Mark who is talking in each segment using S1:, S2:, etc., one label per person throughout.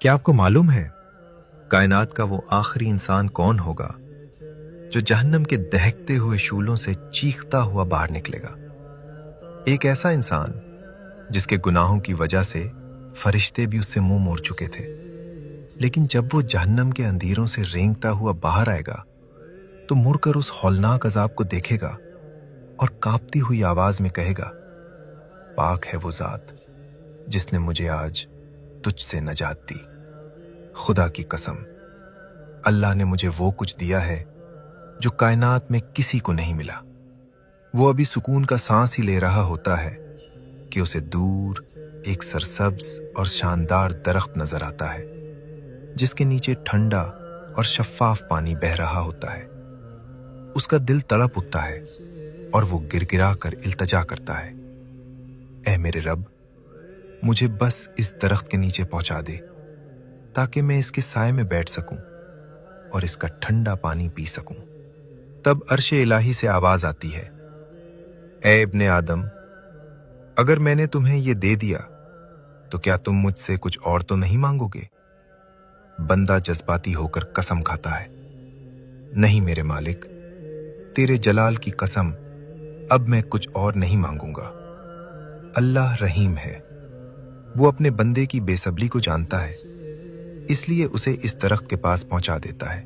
S1: کیا آپ کو معلوم ہے کائنات کا وہ آخری انسان کون ہوگا جو جہنم کے دہکتے ہوئے شعلوں سے چیختا ہوا باہر نکلے گا؟ ایک ایسا انسان جس کے گناہوں کی وجہ سے فرشتے بھی اس سے منہ موڑ چکے تھے، لیکن جب وہ جہنم کے اندھیروں سے رینگتا ہوا باہر آئے گا تو مڑ کر اس ہولناک عذاب کو دیکھے گا اور کانپتی ہوئی آواز میں کہے گا، پاک ہے وہ ذات جس نے مجھے آج تجھ سے نجات دی۔ خدا کی قسم، اللہ نے مجھے وہ کچھ دیا ہے جو کائنات میں کسی کو نہیں ملا۔ وہ ابھی سکون کا سانس ہی لے رہا ہوتا ہے کہ اسے دور ایک سرسبز اور شاندار درخت نظر آتا ہے جس کے نیچے ٹھنڈا اور شفاف پانی بہہ رہا ہوتا ہے۔ اس کا دل تڑپ اٹھتا ہے اور وہ گر گرا کر التجا کرتا ہے، اے میرے رب، مجھے بس اس درخت کے نیچے پہنچا دے تاکہ میں اس کے سائے میں بیٹھ سکوں اور اس کا ٹھنڈا پانی پی سکوں۔ تب عرش الہی سے آواز آتی ہے، اے ابن آدم، اگر میں نے تمہیں یہ دے دیا تو کیا تم مجھ سے کچھ اور تو نہیں مانگو گے؟ بندہ جذباتی ہو کر قسم کھاتا ہے، نہیں میرے مالک، تیرے جلال کی قسم، اب میں کچھ اور نہیں مانگوں گا۔ اللہ رحیم ہے، وہ اپنے بندے کی بے صبری کو جانتا ہے، اس لیے اسے اس درخت کے پاس پہنچا دیتا ہے۔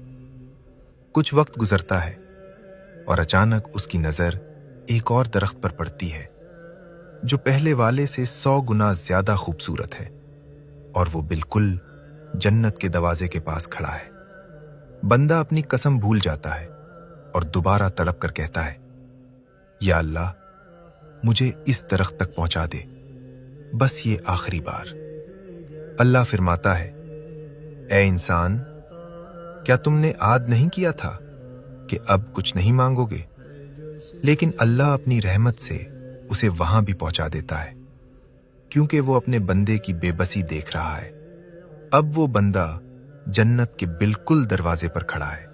S1: کچھ وقت گزرتا ہے اور اچانک اس کی نظر ایک اور درخت پر پڑتی ہے جو پہلے والے سے 100 گنا زیادہ خوبصورت ہے، اور وہ بالکل جنت کے دروازے کے پاس کھڑا ہے۔ بندہ اپنی قسم بھول جاتا ہے اور دوبارہ تڑپ کر کہتا ہے، یا اللہ، مجھے اس درخت تک پہنچا دے، بس یہ آخری بار۔ اللہ فرماتا ہے، اے انسان، کیا تم نے عاد نہیں کیا تھا کہ اب کچھ نہیں مانگو گے؟ لیکن اللہ اپنی رحمت سے اسے وہاں بھی پہنچا دیتا ہے، کیونکہ وہ اپنے بندے کی بے بسی دیکھ رہا ہے۔ اب وہ بندہ جنت کے بالکل دروازے پر کھڑا ہے،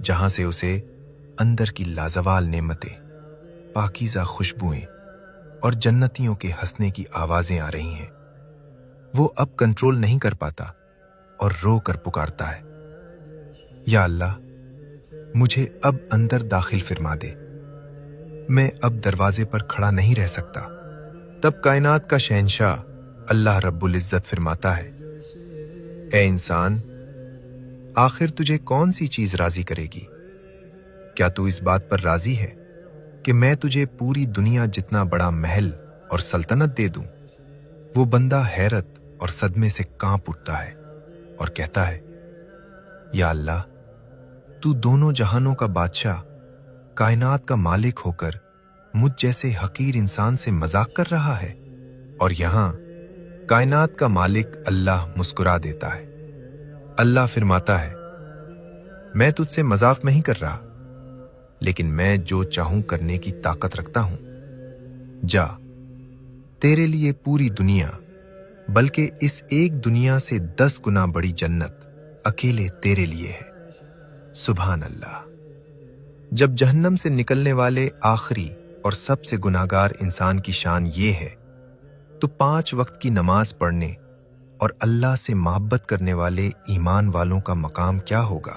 S1: جہاں سے اسے اندر کی لازوال نعمتیں، پاکیزہ خوشبوئیں اور جنتیوں کے ہنسنے کی آوازیں آ رہی ہیں۔ وہ اب کنٹرول نہیں کر پاتا اور رو کر پکارتا ہے، یا اللہ، مجھے اب اندر داخل فرما دے، میں اب دروازے پر کھڑا نہیں رہ سکتا۔ تب کائنات کا شہنشاہ اللہ رب العزت فرماتا ہے، اے انسان، آخر تجھے کون سی چیز راضی کرے گی؟ کیا تو اس بات پر راضی ہے کہ میں تجھے پوری دنیا جتنا بڑا محل اور سلطنت دے دوں؟ وہ بندہ حیرت اور صدمے سے کانپ اٹھتا ہے اور کہتا ہے، یا اللہ، تو دونوں جہانوں کا بادشاہ، کائنات کا مالک ہو کر مجھ جیسے حقیر انسان سے مذاق کر رہا ہے؟ اور یہاں کائنات کا مالک اللہ مسکرا دیتا ہے۔ اللہ فرماتا ہے، میں تجھ سے مذاق نہیں کر رہا، لیکن میں جو چاہوں کرنے کی طاقت رکھتا ہوں۔ جا، تیرے لیے پوری دنیا، بلکہ اس ایک دنیا سے 10 گنا بڑی جنت اکیلے تیرے لیے ہے۔ سبحان اللہ۔ جب جہنم سے نکلنے والے آخری اور سب سے گناہگار انسان کی شان یہ ہے، تو 5 وقت کی نماز پڑھنے اور اللہ سے محبت کرنے والے ایمان والوں کا مقام کیا ہوگا؟